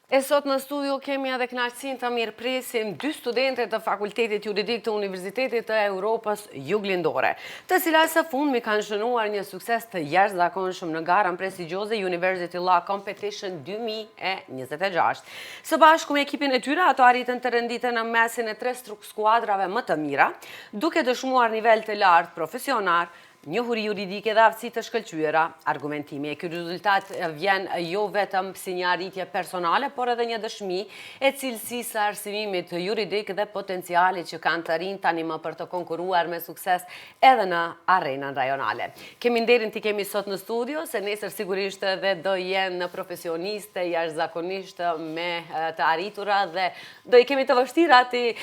E sot në studio kemi edhe kënaqësinë të mirëpresim dy studente të Fakultetit Juridik të Universitetit të Europës Juglindore, të cilat së fundmi kanë shënuar një sukses të jashtëzakonshëm në garën prestigjioze University Law Competition 2026. Së bashku me ekipin e tyre, ato arritën të renditen në mesin e 3 skuadrave më të mira, duke dëshmuar nivel të lartë profesional, njohuri juridike dhe aftësi të shkëlqyera, argumentimi. Ky rezultat vjen jo vetëm si një arritje personale, por edhe një dëshmi e cilësisë së arsimimit juridik dhe potencialit që kanë të rinj tani më për të konkuruar me sukses edhe në arenën rajonale. Kemi nderin t'i kemi sot në studio, se nesër sigurisht edhe do jenë në profesioniste, jashtëzakonisht me të arritura dhe do i kemi të vështira ti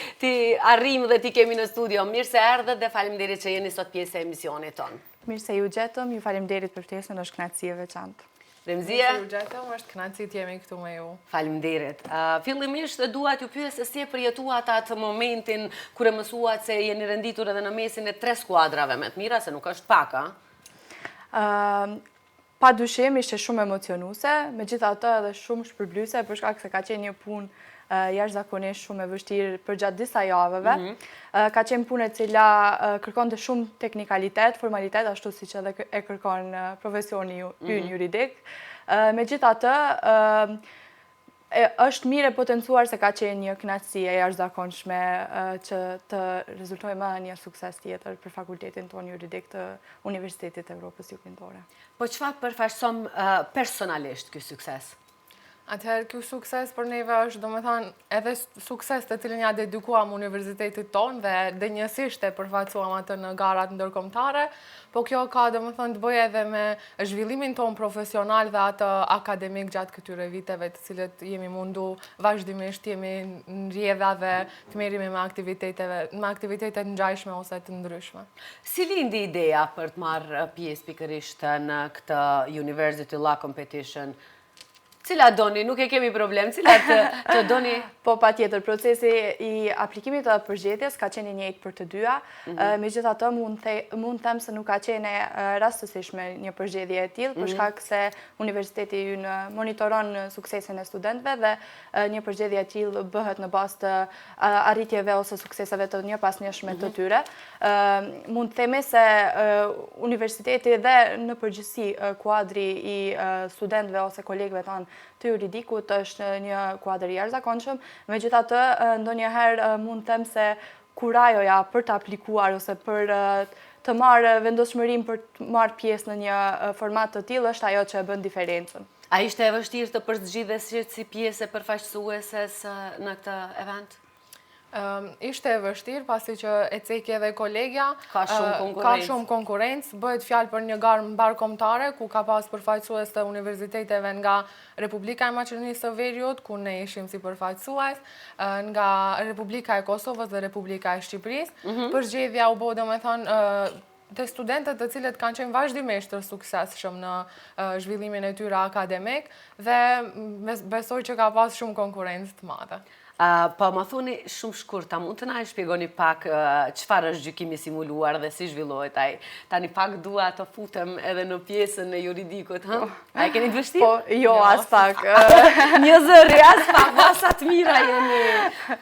arrim dhe ti kemi në studio. Mirë se erdhët dhe faleminderit që jeni sot pjesë e emisionit tonë. Mirë se ju gjetëm, ju faleminderit për ftesën, është kënaqësi e veçantë. Remzia? Mirë se ju gjetëm, është kënaqësi të jemi këtu me ju. Faleminderit. Fillimisht dua t'ju pyes se si e përjetuat atë momentin kur e mësuat se jeni renditur edhe në mesin e 3 skuadrave me të mira, se nuk është pak, a? Pa dyshim ishte shumë emocionuese, megjithatë edhe shumë shpërblyese për shkak se ka qenë një punë jashtëzakonisht shumë e vështirë për gjatë disa javëve. Ka qenë punë e cila kërkonte shumë teknikalitet, formalitet, ashtu siç edhe e kërkon profesioni ynë juridik. Megjithatë, është mirë e potencuar se ka qenë një kënaqësi e jashtëzakonshme që të rezultojë më një sukses tjetër për fakultetin tonë juridik të Universitetit të Evropës Juglindore. Po çfarë përfaqëson personalisht ky sukses? Atëherë, ky sukses për neve është, domethënë, edhe sukses të cilin ja dedikuam universitetit tonë dhe denjësisht e përfaqësuam atë në garat ndërkombëtare, po kjo ka domethënë të bëjë edhe me zhvillimin ton profesional dhe atë akademik gjatë këtyre viteve, të cilët jemi mundu vazhdimisht jemi në rrjedha dhe të merremi me aktivitete ngjashme ose të ndryshme. Si lindi ideja për të marrë pjesë pikërisht në këtë University Law Competition? Cilat doni? Nuk e kemi problem. Cilat të doni? Po, patjetër, procesi i aplikimit të përgjedhjes ka qenë i njëjtë për të dyja. Megjithatë, mund them se nuk ka qenë rastësishme një përgjedhje e tillë, për shkak se universiteti ynë monitoron suksesin e studentëve dhe një përgjedhje e tillë bëhet në bazë të arritjeve ose sukseseve të njëpasnjëshme të tyre. Mund të themi se universiteti dhe në përgjithësi kuadri i studentëve ose kolegëve tanë të juridikut është një kuadër i jashtëzakonshëm, megjithatë ndonjëherë mund të them se kurajoja për të aplikuar ose për të marrë vendosmërinë për të marrë pjesë në një format të tillë është ajo që e bën diferencën. A ishte e vështirë të përzgjidhesh si pjesë e përfaqësuese në këtë event? Ishte e vështirë, pasi që e ceki edhe kolegja, ka shumë konkurrencë, bëhet fjalë për një garë mbarkombëtare, ku ka pas përfaqësues të universiteteve nga Republika e Maqedonisë së Veriut, ku ne ishim si përfaqësues, nga Republika e Kosovës dhe Republika e Shqipërisë. Përgjedhja u bë domethënë të studentët të cilët kanë qenë vazhdimisht të suksesshëm në zhvillimin e tyre akademik dhe besoj që ka pas shumë konkurrencë të madhe. Po më thoni shumë shkurta, mund të na e shpjegoni pak çfarë është gjykimi simuluar dhe si zhvillohet ai? Tani pak dua të futem edhe në pjesën e juridikut, ha? A e keni të vështirë? Po, jo, as pak. Një zëri, as pak, masa të mira jeni.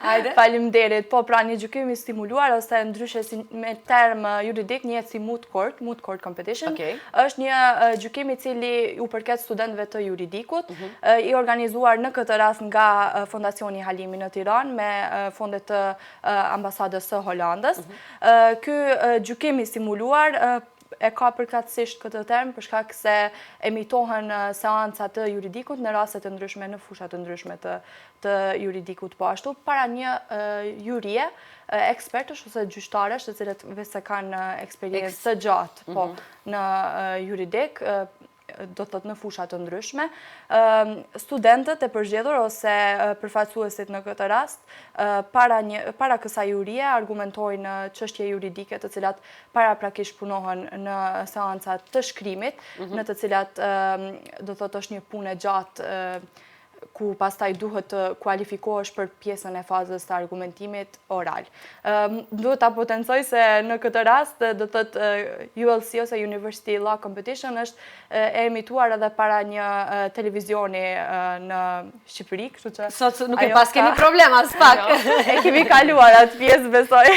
Hajde. Faleminderit. Po, pra një gjykim i simuluar ose ndryshe me term juridik njihet si moot court competition. Është një gjykim i cili u përket studentëve të juridikut, i organizuar në këtë rast nga Fondacioni Halimi në Tiranë me fondet të ambasadës së Holandës. Ky gjykim i simuluar e ka përkatësisht këtë term për shkak se emitohen seanca të juridikut në raste të ndryshme, në fusha të ndryshme të juridikut, po ashtu para një jurie ekspertësh ose gjyqtarësh të cilët vetë kanë eksperiencë të gjatë po në juridik, do të thotë në fusha të ndryshme. Studentët e përgjedhur ose përfaqësuesit në këtë rast, para kësaj jurie argumentojnë çështje juridike të cilat paraprakisht punohen në seancat të shkrimit, në të cilat do të thotë është një punë e gjatë ku pastaj duhet të kualifikohesh për pjesën e fazës të argumentimit oral. Duhet ta potencoj se në këtë rast do të thotë ULC ose University Law Competition është e emituar edhe para një televizioni në Shqipëri, kështu që sot nuk e pas kemi problema as pak. E kemi kaluar atë pjesë, besoj.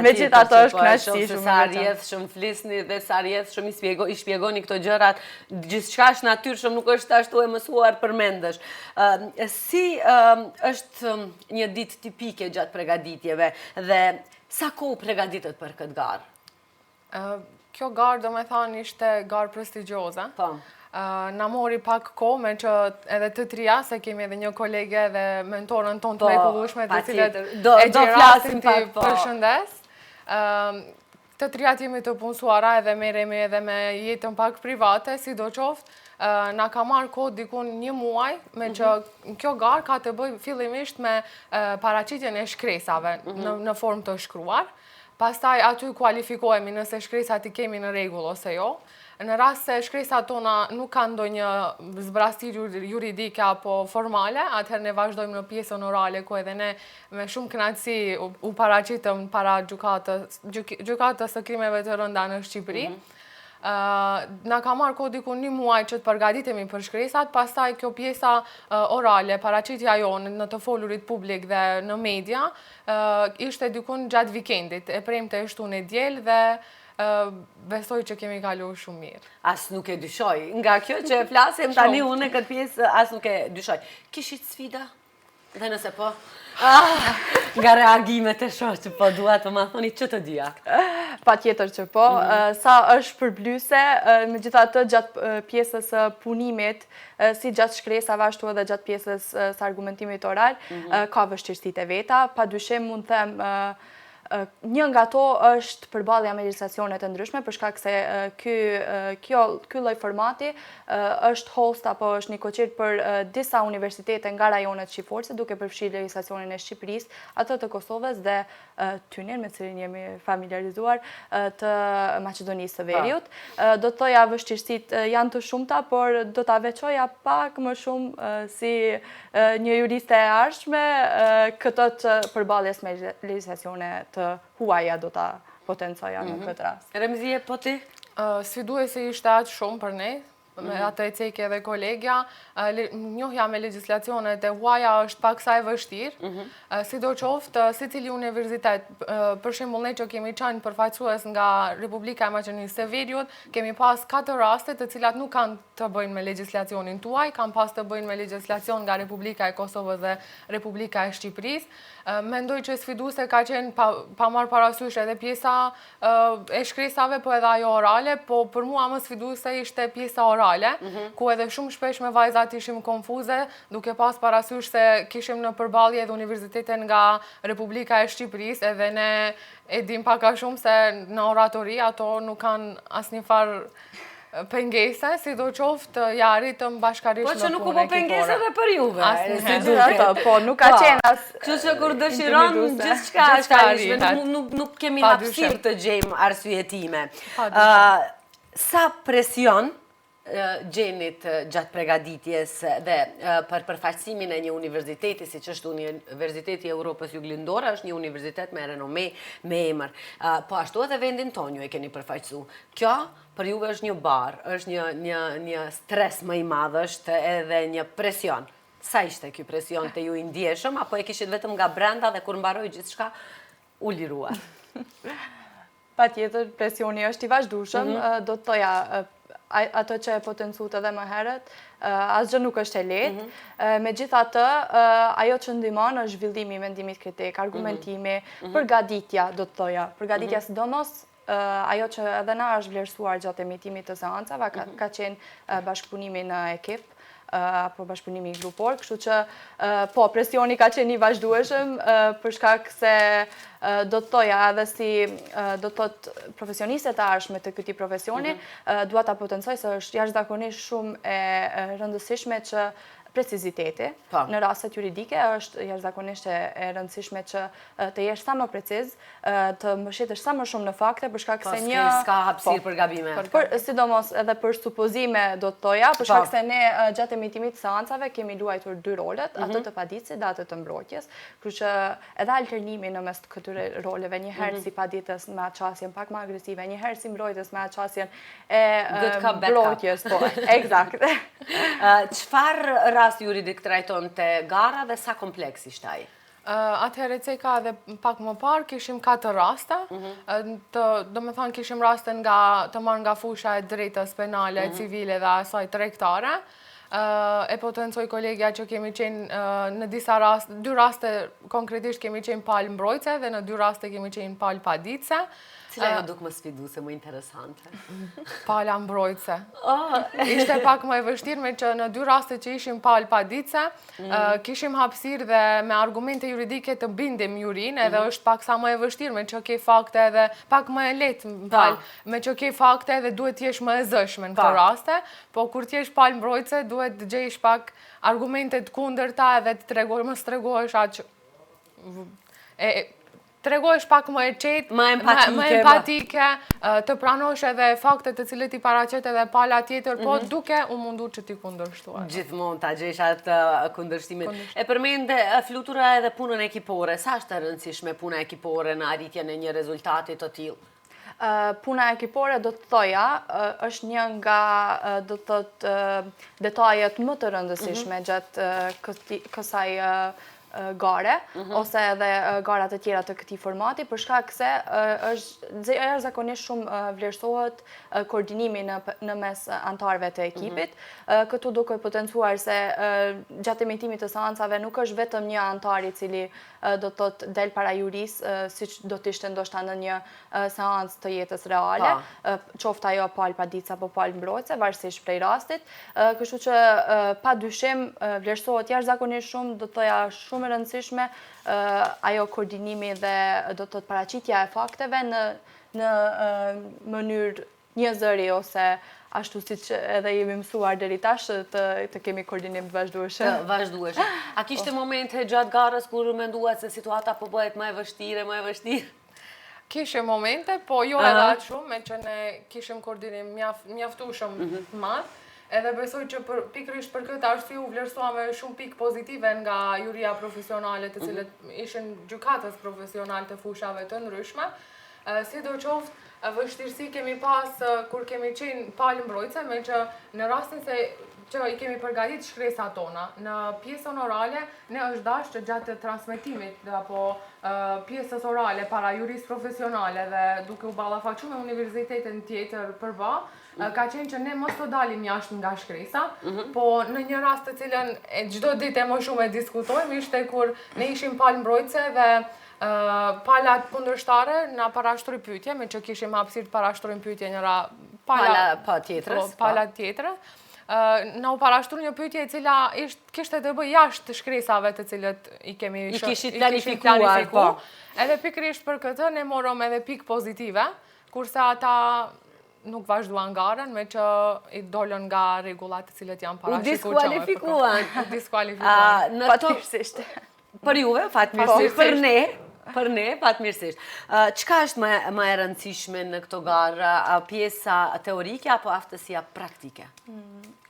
Megjithatë është kënaqësi shumë. Sa rrjedh shumë flisni dhe sa rrjedh shumë i shpjegoni këto gjërat, gjithçka është natyrshëm, nuk është ashtu e mësuar përmendesh. Si është një ditë tipike gjatë përgatitjeve dhe sa kohë përgatitet për këtë garë? Kjo garë, do me thonë, ishte garë prestigjioze. Po. Na mori pak kohë, me që edhe të trija, se kemi edhe një kolege dhe mentorën tonë të mrekullueshme, të cilët e gjerasin të përshëndes. Të trijat jemi të punësuara edhe merremi edhe me jetën pak private, sidoqoftë, na ka marrë kohë dikun 1 muaj, me që kjo garë ka të bëjë fillimisht me paraqitjen e shkresave në formë të shkruar. Pastaj aty kualifikohemi nëse shkresat i kemi në rregull ose jo. Në rast se shkresat tona nuk kanë ndonjë zbrastirje juridike apo formale, atëherë ne vazhdojmë në pjesën orale, ku edhe ne me shumë kënaqësi u paraqitëm para gjykatës së krimeve të rënda në Shqipëri. Na ka marrë kohë diku 1 muaj që të përgatitemi për shkresat, pastaj kjo pjesa orale, paraqitja jonë në të folurit publik dhe në media, ishte dikun gjatë vikendit, e premte e shtun e diel dhe besoj që kemi kalu shumë mirë. As nuk e dyshoj. Nga kjo që e flasim tani unë këtë pjesë, as nuk e dyshoj. Kishit sfida? Dhe nëse po? Nga reagimet e shoqë, po duat të ma thoni që të dyja? Pa tjetër që po. Sa është përblyse, megjithatë gjatë pjesës punimit, si gjatë shkresave ashtu edhe gjatë pjesës së argumentimit oral, ka vështirësitë e veta. Padyshim mund të them një nga to është përballja me legjislacione të ndryshme, për shkak se ky lloj formati është host apo është një koqir për disa universitete nga rajonet shqiporëse, duke përfshirë legjislacionin e Shqipërisë, atë të Kosovës dhe Tynin, me cilin jemi familiarizuar, të Maqedonisë së Veriut. Do të thoja vështirësitë janë të shumta, por do ta veçoja pak më shumë si një juriste e arshme këto të përballjes me legjislacione të huaja do ta potencoja në këtë rast. Remzie, po ti? Sfiduesi ishte aq shumë për ne, me atë e cekje dhe kolegja, njohja me legjislacionet e huaja është pak sa e vështirë, sidoqoftë si cili universitet, për shembull ne që kemi qenë përfaqësues nga Republika e Maqedonisë së Veriut, kemi pas 4 raste të cilat nuk kanë të bëjnë me legjislacionin tuaj, kanë pas të bëjnë me legjislacion nga Republika e Kosovës dhe Republika e Shqipërisë. Mendoj që sfiduese ka qenë pa marrë parasysh edhe pjesa e shkresave, po edhe ajo orale, po për mua më sfiduese ishte pjesa orale, ku edhe shumë shpesh me vajzat ishim konfuze, duke pas parasysh se kishim në përballje edhe universitete nga Republika e Shqipërisë, edhe ne e dim pak a shumë se në oratori ato nuk kanë asnjë farë pengese, sidoqoftë ja arritëm bashkarisht po në që nuk u punë po pengese dhe për juve. Po, nuk ka qenë as... Kështu që kur dëshiron, gjithçka është arritme, nuk kemi hapësirë të gjejmë arsyetime. Sa presion gjenit gjatë përgatitjes dhe për përfaqësimin e një universiteti, si që është Universiteti Europës Juglindore, është një universitet me renome, me emër. Po ashtu edhe vendin tonë ju e keni përfaqësu. Kjo për juve është një barë, është një stres më i madh, është edhe një presion. Sa ishte ky presion të ju i ndjeshëm, apo e kishit vetëm nga brenda dhe kur mbaroi gjithçka u liruar? Patjetër, presioni është i vazhdueshëm, do të thoja ato që e potencuat edhe më herët, asgjë nuk është e lehtë. Megjithatë, ajo që ndihmon është zhvillimi i mendimit kritik, argumentimi, përgatitja, do të thoja, përgatitja sidomos ajo që edhe na është vlerësuar gjatë emitimit të seancave, ka qenë bashkëpunimi në ekip apo bashkëpunimi grupor, kështu që po, presioni ka qenë i vazhdueshëm për shkak se do të thoja edhe si do të thot profesionistet e arshme të këtij profesioni, dua ta potencoj se është jashtëzakonisht shumë e rëndësishme që preciziteti në rastet juridike, është jashtëzakonisht e rëndësishme që të jesh sa më preciz, të mbështetesh sa më shumë në fakte, për shkak se një s'ka hapësirë për gabime. Sidomos edhe për supozime do të thoja, për shkak se ne gjatë emitimit të seancave kemi luajtur dy rolet, atë të paditësit dhe atë të mbrojtjes, kështu që edhe alternimi në mes të këtyre roleve, një herë si paditës me atë qasjen pak më agresive, një herë si mbrojtës me atë qasjen e mbrojtjes, po, eksakt. Çfarë rast juridik trajton të gara dhe sa kompleks ishte ai? Atëherë Ceka edhe pak më parë kishim 4 raste, do me thonë kishim raste të marrë nga fusha e drejtës penale, civile dhe asaj tregtare. E potencoj kolegja që kemi qenë në disa raste, 2 raste konkretisht kemi qenë palë mbrojtëse dhe në 2 raste kemi qenë palë paditëse. Cila jo duk më sfiduse, më interesante? Pala mbrojtëse. Ishte pak më e vështirë me që në 2 raste që ishim palë paditëse, kishim hapësirë dhe me argumente juridike të bindim jurin, edhe është pak sa më e vështirë me që ke fakte edhe pak më e letë me që ke fakte edhe duhet t'jesh më e zëshme në këto raste, po kur t'jesh palë mbrojtëse duhet të gjesh pak argumentet kundërta edhe më stregohesh atë tregohesh pak më e qetë, më empatike, të pranosh edhe faktet të cilët i paraqet edhe pala tjetër, po duke u mundu që ti kundërshtuar. Gjithmonë ta gjesh atë kundërshtimin. E përmende flutura edhe punën ekipore. Sa është e rëndësishme puna ekipore në arritjen e një rezultati të tillë? Puna ekipore do të thoja është një nga do të thotë detajet më të rëndësishme gjatë kësaj gare, ose edhe garat e tjera të këtij formati, për shkak se është jashtëzakonisht shumë vlerësohet koordinimi në mes anëtarëve të ekipit. Këtu duke potencuar se gjatë emitimit të seancave nuk është vetëm një anëtar i cili do të thotë del para jurisë, siç do të ishte ndoshta në një seancë të jetës reale, qoftë ajo palë paditëse apo palë mbrojtëse, varësisht prej rastit. Kështu që padyshim vlerësohet jashtëzakonisht shumë, do të thoja shumë e rëndësishme ajo koordinimi dhe do të thotë paraqitja e fakteve në mënyrë një zëri ose ashtu siç edhe jemi mësuar deri tash të kemi koordinim të vazhdueshëm. Vazhdueshëm. A kishte momente gjatë garës kur menduat se situata po bëhet më e vështirë? Kishim momente, po jo edhe aq shumë, me që ne kishim koordinim mjaftueshëm të madh. Edhe besoj që pikërisht për këtë arsye u vlerësuam shumë pikë pozitive nga juria profesionale të cilët ishin gjykatës profesionale të fushave të ndryshme. Sidoqoftë vështirësi kemi pas kur kemi qenë palë mbrojtëse, me që në rastin se që i kemi përgatit shkresat tona. Në pjesën orale, ne është dashur që gjatë transmetimit apo pjesës orale para jurisë profesionale dhe duke u ballafaqur me universitetin tjetër përba, ka qenë që ne mos të dalim jashtë nga shkresa, po në një rast të cilën çdo ditë e më shumë e diskutojmë, ishte kur ne ishim palë mbrojtëse dhe palat kundërshtare na parashtroi pyetje, me që kishim hapësirë të parashtrojmë pyetje njëra palat tjetra. Na u parashtroi një pyetje e cila kishte të bëjë jashtë shkresave të cilët i kishit planifikuar. Edhe pikërisht për këtë ne morëm edhe pikë pozitive, kurse ata nuk vazhduan garën, me që i dolën nga rregullat të cilët janë parashikuar. U diskualifikuan. Fatmirësisht. Për juve, fatmirësisht. Për ne, fatmirësisht. Çka është më e rëndësishme në këto garë? Pjesa teorike apo aftësia praktike?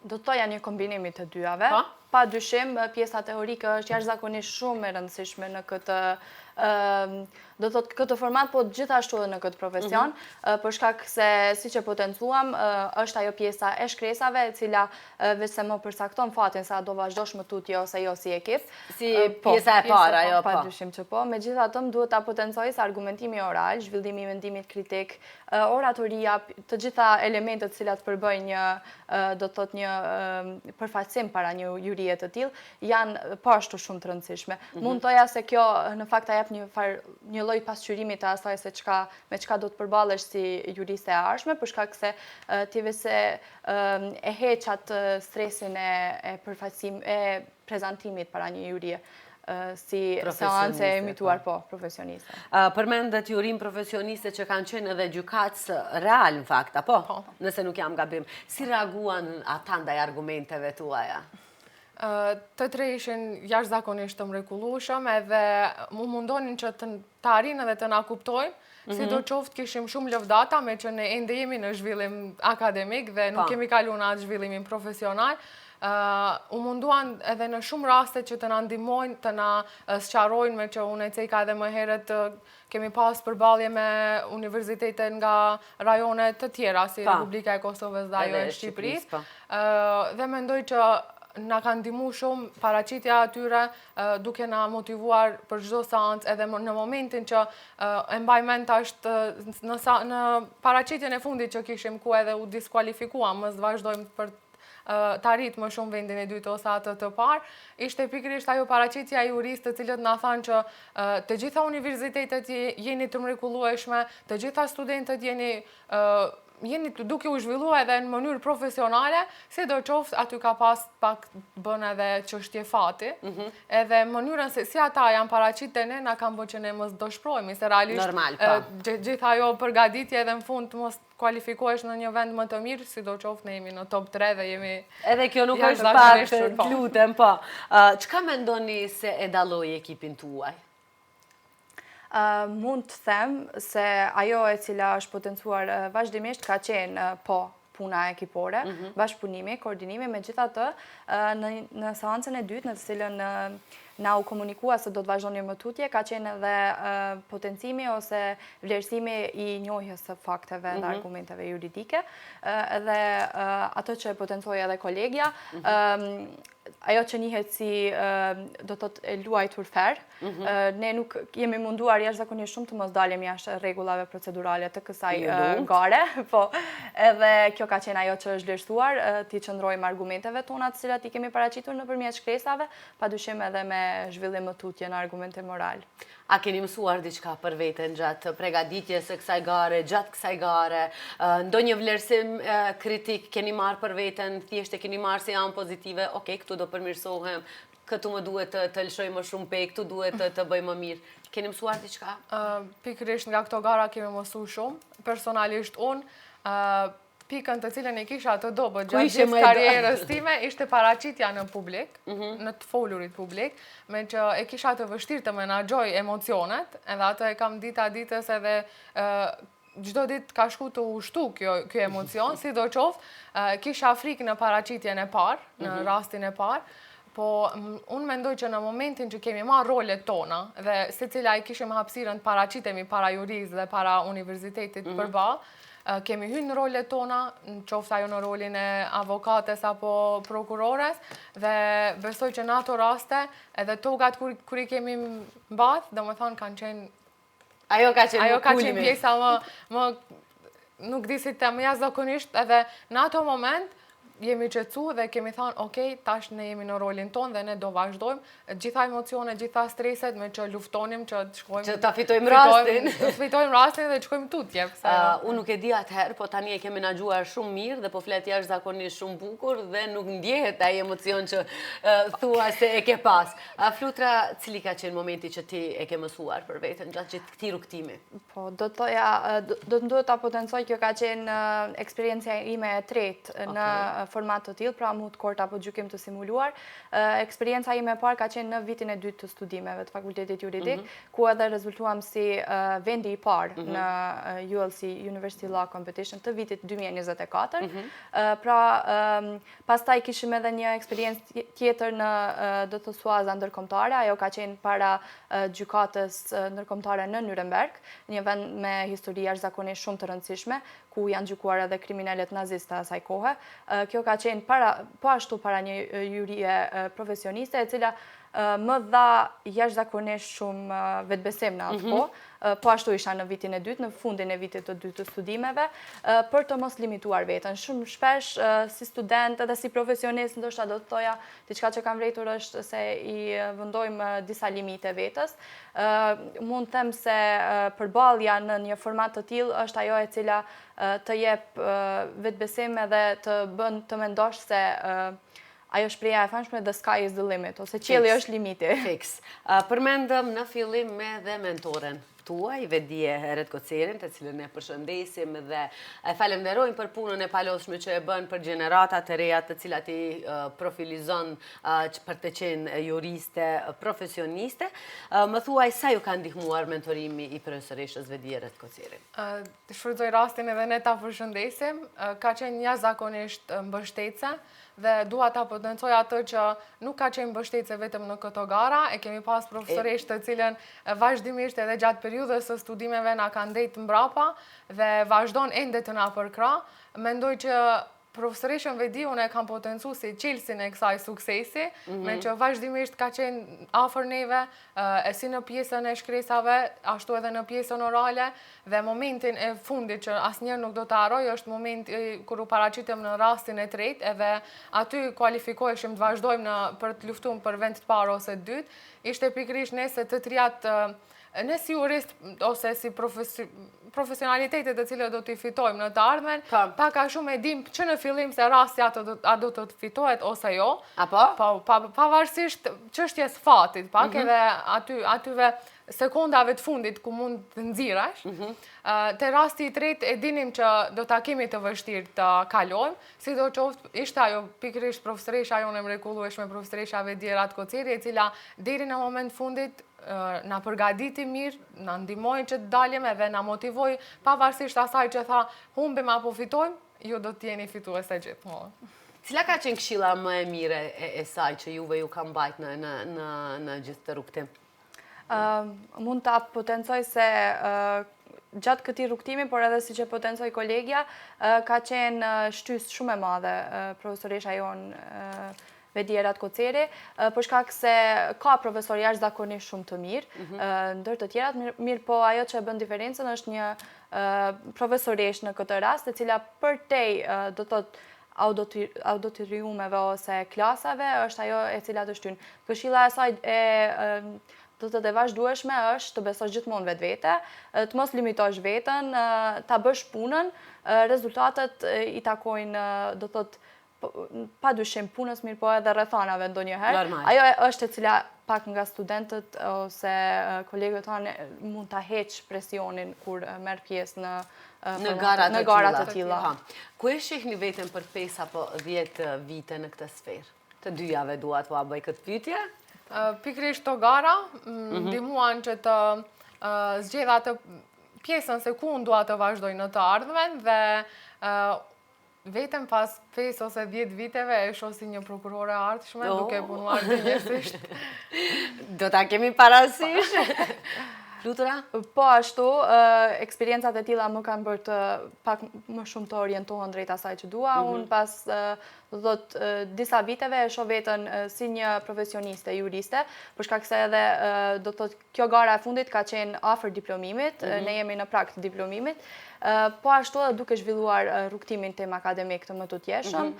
Do të thoja një kombinim i të dyave. Padyshim, pjesa teorike është jashtëzakonisht shumë e rëndësishme në këtë do të thotë këtë format, po gjithashtu edhe në këtë profesion, për shkak se siç e potencuam, është ajo pjesa e shkresave, e cila vetëm më përcakton fatin se a do vazhdosh më tutje ose jo si ekip. Si pjesa e parë, ajo po. Padyshim që po. Megjithatë, duhet ta potencoj se argumentimi oral, zhvillimi i mendimit kritik, oratoria, të gjitha elementet të cilat përbëjnë një do të thotë një përfaqësim para një jurie të tillë, janë po ashtu shumë të rëndësishme. Mund të thoja se kjo në fakt jep një lloj pasqyrimi të asaj se me çka do të përballesh si juriste e arshme, për shkak se ti vese e heq atë stresin e prezantimit para një jurie si seancë e emituar profesioniste. Përmendet jurim profesioniste që kanë qenë edhe gjykatës real në fakt, apo? Nëse nuk jam gabim. Si reaguan ata ndaj argumenteve tuaja? Të tre ishin jashtëzakonisht të mrekullueshëm edhe mu mundonin që të arrinë edhe të na kuptojnë, sidoqoftë kishim shumë lëvdata me që ne ende jemi në zhvillim akademik dhe nuk kemi kaluar në atë zhvillimin profesional. U munduan edhe në shumë raste që të na ndihmojnë, të na sqarojnë, me që unë e ceka edhe më herët kemi pas përballje me universitete nga rajone të tjera, si Republika e Kosovës dhe ajo e Shqipërisë. Dhe mendoj që na kanë ndihmu shumë paraqitja atyre, duke na motivuar për çdo seancë, edhe në momentin që e mbaj mend tash në paraqitjen e fundit që kishim, ku edhe u diskualifikuam, mos vazhdojmë për të arritë më shumë vendin e dytë ose atë të parë, ishte pikërisht ajo paraqitja e juristë, të cilët na thanë që të gjitha universitetet jeni të mrekullueshme, të gjitha studentët jeni duke u zhvillua edhe në mënyrë profesionale, sidoqoftë aty ka pas pak bën edhe çështje fati, edhe mënyrën se si ata janë paraqit te ne, na kanë bërë që ne mos do shprohemi, se realisht gjithë ajo përgatitje edhe në fund mos kualifikohesh në një vend më të mirë, sidoqoftë ne jemi në top 3 dhe jemi... Edhe kjo nuk është pak, të lutem, po. Çka mendoni se e dalloi ekipin tuaj? Mund të them se ajo e cila është potencuar vazhdimisht ka qenë puna ekipore, bashkëpunimi, koordinimi, megjithatë në seancën e dytë, në të cilën na u komunikua se do të vazhdojmë më tutje, ka qenë edhe potencimi ose vlerësimi i njohjes së fakteve dhe argumenteve juridike, edhe ato që potencoi edhe kolegja, ajo që njihet si do të e luajtur fair, ne nuk jemi munduar jashtëzakonisht shumë të mos dalemi jashtë rregullave procedurale të kësaj gare, po edhe kjo ka qenë ajo që është vlerësuar, ti qëndrojmë argumenteve tona të cilat i kemi paraqitur nëpërmjet shkresave, padyshim edhe me zhvillim më tutje në argumente moral. A keni mësuar diçka për veten gjatë përgatitjes së kësaj gare, gjatë kësaj gare? Ndonjë vlerësim kritik keni marrë për veten, thjesht e keni marrë si anë pozitive, okay, këtu do përmirësohem, këtu më duhet të lëshoj më shumë pe, këtu duhet të bëj më mirë. Keni mësuar diçka? Pikërisht nga këto gara kemi mësuar shumë. Personalisht unë pikën të cilën e kisha të dobët gjatë gjithë karrierës time ishte paraqitja në publik, në të folurit publik, me që e kisha të vështirë të menaxhoj emocionet, edhe atë e kam dita ditës edhe çdo ditë ka shku të ushtu kjo emocion, sidoqoftë kisha frikë në paraqitjen e parë, në rastin e parë, po unë mendoj që në momentin që kemi marrë rolet tona dhe secila i kishim hapësirën të paraqitemi para jurisë dhe para universitetit përballë, kemi hyrë në rolet tona, në qoftë ajo në rolin e avokates apo prokurores, dhe besoj që në ato raste, edhe togat kur i kemi mbath, dhe më thonë kanë qenë... Ajo ka qenë pjesa më nuk di si të më jashtëzakonisht, edhe në ato moment, jemi qetësu dhe kemi thënë, okej, tash ne jemi në rolin ton dhe ne do vazhdojmë gjitha emocionet, gjitha streset me që luftonim që të shkojmë... Që ta fitojmë rastin. Të fitojmë rastin dhe të shkojmë tutje. Unë nuk e di atëherë, po tani e kemi menaxhuar shumë mirë dhe po flet jashtëzakonisht shumë bukur dhe nuk ndjehet ai emocion që thua se e ke pas. Flutra, cili ka qenë momenti që ti e ke mësuar për veten gjatë gjithë këtij rrugtimi? Po, do të ndohet ta potencoj, kjo ka qenë eksperjenca ime e tretë në format të tillë, pra moot court apo gjykim të simuluar. Eksperienca ime e parë ka qenë në vitin e dytë të studimeve të Fakultetit Juridik, ku edhe rezultuam si vendi i parë në ULC University Law Competition të vitit 2024. Pra, pastaj kishim edhe një eksperiencë tjetër në do të thuaza ndërkombëtare, ajo ka qenë para gjykatës ndërkombëtare në Nuremberg, një vend me histori jashtëzakonisht shumë të rëndësishme, ku janë gjykuar edhe kriminalet naziste asaj kohe. Kjo ka qenë po ashtu para një jurie profesioniste, e cila më dha jashtëzakonisht shumë vetbesim në atë kohë. Po ashtu isha në vitin e dytë, në fundin e vitit të dytë të studimeve, për të mos limituar veten. Shumë shpesh si student edhe si profesionist, ndoshta do të thoja, diçka që kam vërejtur është se i vendojmë disa limite vetës. Mund të them se përballja në një format të tillë është ajo e cila të jep vetbesim edhe të bën të mendosh se ajo shpreha e famshme, the sky is the limit, ose qielli është limiti. Fix. Përmendëm në fillim me dhe mentoren. tuaj, Vedie Heret Kocerin, të cilën e përshëndesim dhe e falenderojmë për punën e palodhshme që e bën për gjeneratat e reja të cilat i profilizon për të qenë juriste profesioniste. Më thuaj, sa ju ka ndihmuar mentorimi i profesoreshës Vedie Heret Kocerin? Të shfrytëzoj rastin edhe ne ta përshëndesim, ka qenë jashtëzakonisht mbështetëse dhe dua ta potencoj atë që nuk ka qenë mbështetëse vetëm në këto gara, e kemi pas profesoreshë të cilën vazhdimisht edhe gjatë periudhës së studimeve na kanë ndetë mbrapa dhe vazhdon ende të na përkrah. Mendoj që profesoreshën Vedi unë e kam potencu si qelsin e kësaj suksesi, me që vazhdimisht ka qenë afër neve, e si në pjesën e shkresave, ashtu edhe në pjesën orale, dhe momentin e fundit që asnjëherë nuk do të harroj është momenti kur u paraqitëm në rastin e tretë, edhe aty kualifikoheshim të vazhdojmë për të luftuar për vend të parë ose të dytë. Ishte pikërisht ne të trijat ne si jurist ose si profesionalitetet të cilët do t'i fitojmë në të ardhmen, pak a shumë e dim që në fillim se rasti a do të fitohet ose jo. Pavarësisht çështjes fatit, pak edhe atyve sekondave të fundit ku mund të nxirresh. Te rasti i tretë e dinim që do ta kemi të vështirë të kalojmë, sidoqoftë ishte ajo pikërisht profesoresha jonë e mrekullueshme, profesoresha Vedie Heret Koceri, e cila deri në moment fundit na përgatiti mirë, na ndihmoi që të dalim edhe na motivoi pavarësisht asaj që tha humbim apo fitojmë, ju do të jeni fituese gjithmonë. Cila ka qenë këshilla më e mire e saj që juve ju ka mbajt në gjithë të rrugtim? Mund të potencoj se gjatë këtij rrugtimi, por edhe si që potencoj kolegja, ka qenë shtys shumë e madhe profesoresha jonë Vedie Heret Koceri, për shkak se ka profesor jashtëzakonisht shumë të mirë, ndër të tjerat, mirë po ajo që e bën diferencën është një profesoreshë në këtë rast, e cila përtej do të thotë auditoriumeve ose klasave, është ajo e cila të shtyn. Këshilla e saj do të të vazhdueshme është të besosh gjithmonë vetvete, të mos limitosh veten, ta bësh punën, rezultatet i takojnë, do të thotë, pa dyshim punës mirë po edhe rrethanave ndonjëherë. Ajo është e cila pak nga studentët ose kolegët tanë mund ta heq presionin kur merr pjesë në gara të tilla. Ku e shihni veten për 5 apo 10 vite në këtë sferë? Të dyjave dua t'ua bëj këtë pyetje. Pikërisht to gara ndihmuan që të zgjedh atë pjesën se ku unë dua të vazhdoj në të ardhmen dhe vetëm pas 5 ose 10 viteve e shoh si një prokurore ardhshme duke punuar dinjësisht. Do ta kemi parasysh. Flutura? Po ashtu, eksperiencat e tilla më kanë bërë të pak më shumë të orientohen drejt asaj që dua. Unë pas do thotë disa viteve e shoh veten si një profesioniste juriste, për shkak se edhe do thotë kjo gara e fundit ka qenë afër diplomimit, ne jemi në prag të diplomimit. Po ashtu edhe duke zhvilluar rrugtimin tim akademik të më tutjeshëm,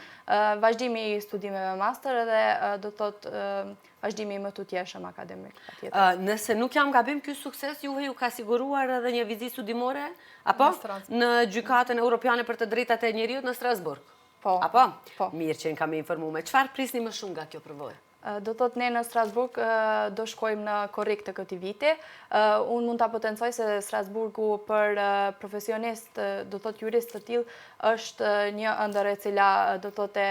vazhdimi i studimeve master edhe do thotë vazhdimi më tutjeshëm akademik. Nëse nuk jam gabim, ky sukses juve ju ka siguruar edhe një vizitë studimore apo në gjykatën europiane për të drejtat e njeriut në Strasburg. Po. Apo? Mirë që kam informuar. Çfarë prisni më shumë nga kjo përvojë? Do thotë ne në Strasburg do shkojmë në korrik të këtij viti. Unë mund ta potencoj se Strasburgu për profesionist, do thotë jurist të tillë, është një ëndër e cila do thotë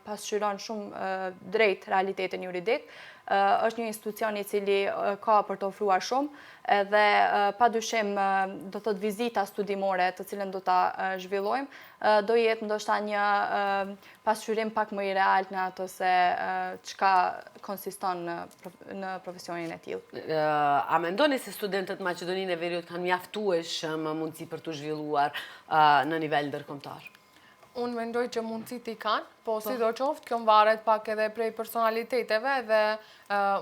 pasqyron shumë drejt realitetin juridik. Është një institucion i cili ka për të ofruar shumë, edhe padyshim do thotë vizita studimore të cilën do ta zhvillojmë, do jetë ndoshta një pasqyrim pak më i realt në ato se çka konsiston në profesionin e tillë. A mendoni se studentët Maqedoninë e Veriut kanë mjaftueshëm mundësi për të zhvilluar në nivel ndërkombëtar? Unë mendoj që mundësit i kanë, po sidoqoftë kjo mvaret pak edhe prej personaliteteve dhe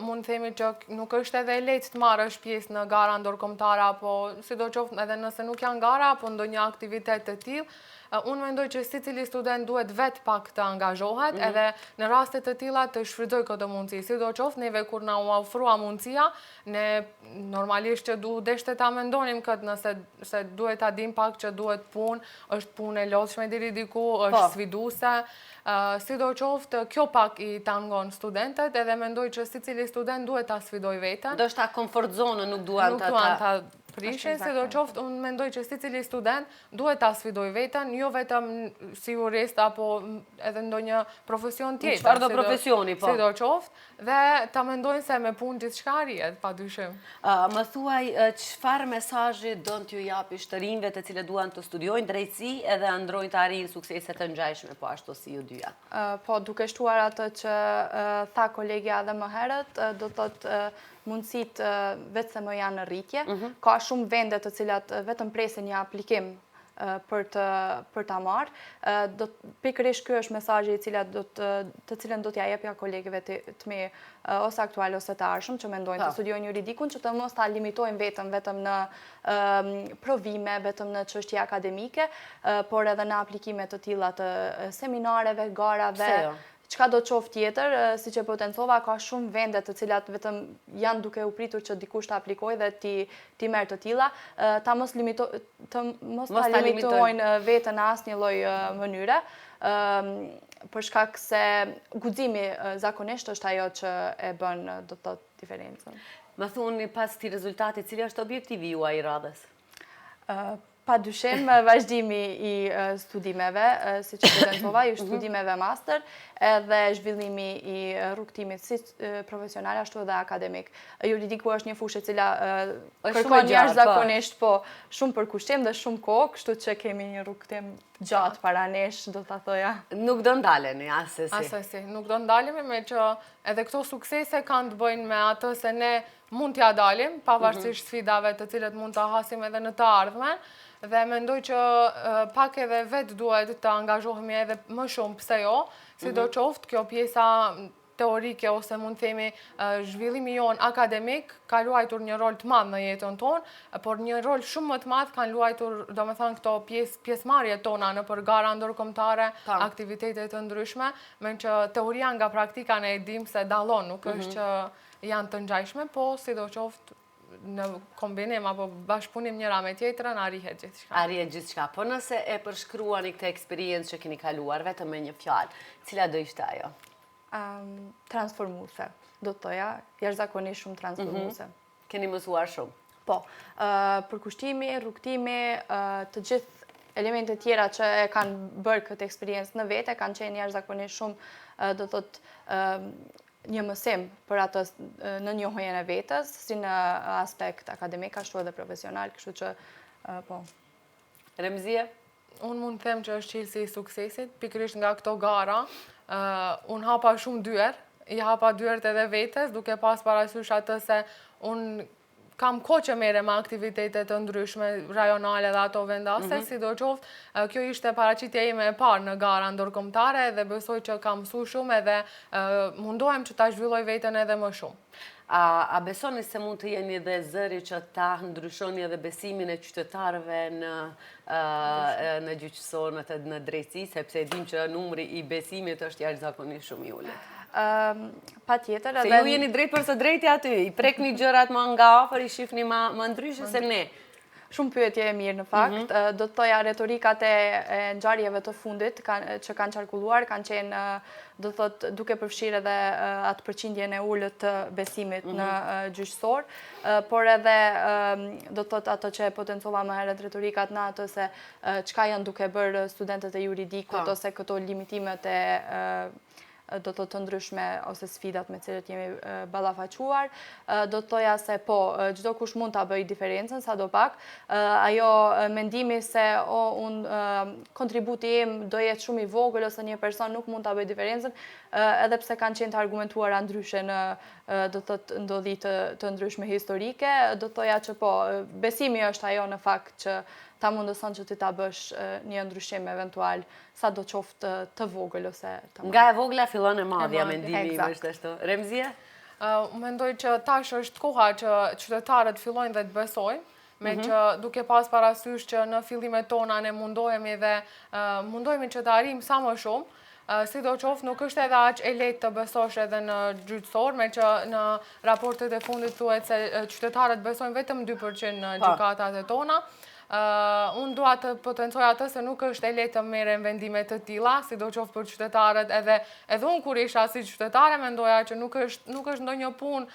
mund themi që nuk është edhe lehtë të marrësh pjesë në gara ndërkombëtare, apo sidoqoftë edhe nëse nuk janë gara apo ndonjë aktivitet të tillë. Unë mendoj që secili student duhet vetë pak të angazhohet edhe në rastet të tilla të shfrytëzoj këtë mundësi. Sidoqoftë neve kur na u ofrua mundësia, ne normalisht që deshte ta mendonim këtë nëse duhet ta dim pak që duhet punë, është punë e lodhshme deri diku, është sfiduese. Sidoqoftë kjo pak i tangon studentët edhe mendoj që secili student duhet ta sfidojë veten. Do shta komfort zonën nuk duan ta prishin, sidoqoftë unë mendoj që secili student duhet ta sfidoj veten, jo vetëm si jurist apo edhe ndonjë profesion tjetër. Çfarë do profesioni po? Sidoqoftë dhe ta mendojnë se me punë gjithçka arrihet, padyshim. Më thuaj çfarë mesazhi do t'ju japish të rinjve të cilët duan të studiojnë drejtësi edhe ndrojnë të arrijnë suksese të ngjashme po ashtu si ju dyja? Po, duke shtuar atë që tha kolegja dhe më herët, do të thotë mundësit vetë se më janë në rritje. Ka shumë vende të cilat vetëm presin një aplikim për ta marrë. Pikërisht ky është mesazhi të cilën do t'ja jepja kolegëve të mi ose aktual ose të arshëm që mendojnë të studiojnë juridikun, që të mos ta limitojnë vetëm në provime, vetëm në çështje akademike, por edhe në aplikime të tilla të seminareve, garave, çka do qoftë tjetër, si që potencova, ka shumë vende të cilat vetëm janë duke u pritur që dikush të aplikojë dhe ti merr të tilla, ta mos ta limitojnë veten në asnjë lloj mënyre, për shkak se guximi zakonisht është ajo që e bën do të thotë diferencën. Më thoni pas këtij rezultati, cili është objektivi juaj i radhës? Pa dyshim, vazhdimi i studimeve, si që pretendova, i studimeve master, edhe zhvillimi i rrugtimit si profesional, ashtu edhe akademik. Juridiku është një fushë e cila kërkon jashtëzakonisht, po shumë përkushtim dhe shumë kohë, kështu që kemi një rrugtim gjatë para nesh, do ta thoja. Nuk do ndaleni asesi. Asesi, nuk do ndalemi, me që edhe këto suksese kanë të bëjnë me atë se ne mund t'ja dalim, pavarësisht sfidave të cilët mund t'a hasim edhe në të ardhmen, dhe mendoj që pak edhe vetë duhet të angazhohemi edhe më shumë, pse jo, sidoqoftë kjo pjesa teorike ose mund themi zhvillimi jon akademik ka luajtur një rol të madh në jetën tonë, por një rol shumë më të madh kanë luajtur, domethënë këto pjesëmarrjet tona nëpër gara ndërkombëtare, aktivitete të ndryshme, me që teoria nga praktika ne e dim se dallon, nuk është që janë të ngjashme, po sidoqoftë në kombinim apo bashkëpunim njëra me tjetrën arrihet gjithçka. Arrihet gjithçka. Po nëse e përshkruani këtë eksperiencë që keni kaluar vetëm me një fjalë, cila do ishte ajo? Transformuese. Do të thoja, jashtëzakonisht shumë transformuese. Keni mësuar shumë? Po. Përkushtimi, rrugtimi, të gjithë elementet tjera që e kanë bërë këtë eksperiencë në vete, kanë qenë jashtëzakonisht shumë, do thotë, një mësim për atë në njohjen e vetës, si në aspekt akademik, ashtu edhe profesional, kështu që, po. Remzie? Unë mund të them që është qilësi i suksesit, pikërisht nga këto gara, unë hapa shumë dyer, i hapa dyert edhe vetes, duke pas parasysh atë se unë kam kohë që merrem me aktivitete të ndryshme, rajonale dhe ato vendase, sidoqoftë kjo ishte paraqitja ime e parë në gara ndërkombëtare dhe besoj që kam mësuar shumë edhe mundohem që ta zhvilloj veten edhe më shumë. A besoni se mund të jeni dhe zëri që ta ndryshoni edhe besimin e qytetarëve në gjyqësorët në drejtësi, sepse e dim që numri i besimit është jashtëzakonisht shumë i ulët? Pa tjetër. Se ju jeni drejt për së drejti aty, i prekni gjërat më nga afër, i shifni më ndryshe se ne. Shumë pyetje e mirë në fakt. Do të thoja retorikat e ngjarjeve të fundit që kanë qarkulluar, kanë qenë, do të thotë, duke përfshirë edhe atë përqindjen e ulët të besimit në gjyqësor, por edhe do të thotë ato që potencova më herët retorikat në ato se çka janë duke bërë studentët e juridikut ose këto limitimet e do të ndryshme ose sfidat me cilët jemi ballafaquar, do të thoja se po, çdo kush mund ta bëjë diferencën, sadopak, ajo mendimi se kontributi im do jetë shumë i vogël ose një person nuk mund ta bëjë diferencën, edhe pse kanë qenë të argumentuara ndryshe në do të thotë ndodhi të ndryshme historike, do të thoja që po, besimi është ajo në fakt që ta mundëson që ti ta bësh një ndryshim eventual, sa do qoftë të vogël ose të madh. Nga e vogla fillon e madhja, mendimi im është ashtu. Remzie? Mendoj që tash është koha që qytetarët fillojnë dhe të besojnë, me që duke pas parasysh që në fillimet tona ne mundohemi që të arrijmë sa më shumë, sidoqoftë nuk është edhe aq e lehtë të besosh edhe në gjyqësor, me që në raportet e fundit thuhet se qytetarët besojnë vetëm 2% në gjykatat e tona. unë dua të potencoj atë se nuk është e lehtë të merren vendime të tilla, sidoqoftë për qytetarët, edhe unë kur isha si qytetare mendoja që nuk është ndonjë punë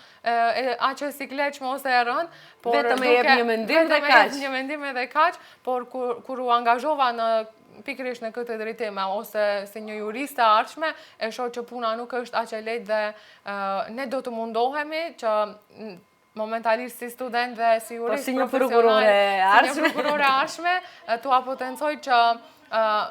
aq e sikletshme ose e rëndë, por vetëm e jep një mendim dhe kaq. Një mendim edhe kaq, por kur u angazhova në pikërisht në këtë drejtim ose si një juriste e ardhshme, e shoh që puna nuk është aq e lehtë dhe ne do të mundohemi që momentalisht si student dhe si jurist si një profesional, prokurore si një prokurore ardhshme, tua potencoj që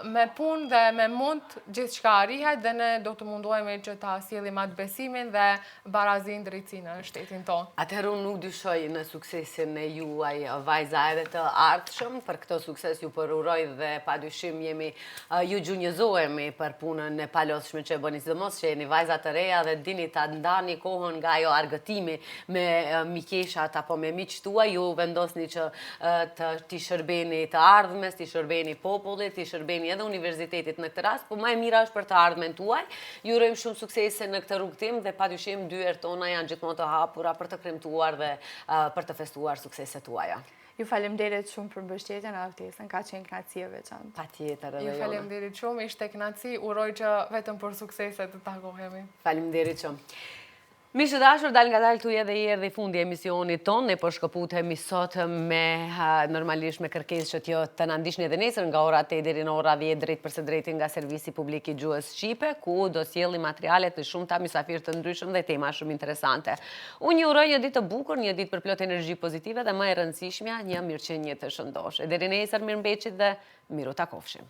me punë dhe me mund gjithçka arrihet dhe ne do të mundohemi që ta sjellim atë besimin dhe barazin drejtësi në shtetin tonë. Atëherë unë nuk dyshoj në suksesin e juaj vajza edhe të ardhshëm, për këtë sukses ju përuroj dhe padyshim ju gjunjëzohemi për punën e palodhshme që e bëni, sidomos që jeni vajza të reja dhe dini ta ndani kohën nga ajo argëtimi me mikeshat apo me miqtë tuaj, ju vendosni që t'i shërbeni të ardhmes, t'i shërbeni popullit, t'i shërbeni edhe universitetit në këtë rast, po më e mira është për të ardhmen tuaj. Ju urojmë shumë suksese në këtë rrugtim dhe padyshim dyert tona janë gjithmonë të hapura për të premtuar dhe për të festuar sukseset tuaja. Ju falemderit shumë për mbështetjen e aftesën, ka qenë kënaqësi e veçantë. Patjetër edhe Ju jone. falemderit shumë, ishte kënaqësi, uroj që vetëm për suksese të takohemi. Faleminderit shumë. Mishë dashur, dal nga dalë tuja dhe i erdhi fundi emisionit ton, ne po shkëputemi sot normalisht me kërkesë që t'jo të nëndishni edhe nesër nga ora 8 deri në ora 10 drejt përse drejti nga Servisi Publik i Gjuhës Shqipe, ku do sjellim materiale të shumta, mysafir të ndryshëm dhe tema shumë interesante. Unë ju uroj një ditë të bukur, një ditë për plot energji pozitive dhe më e rëndësishmja, një mirëqenie të shëndoshe. Deri nesër mirëmbëqit dhe miru takofshim.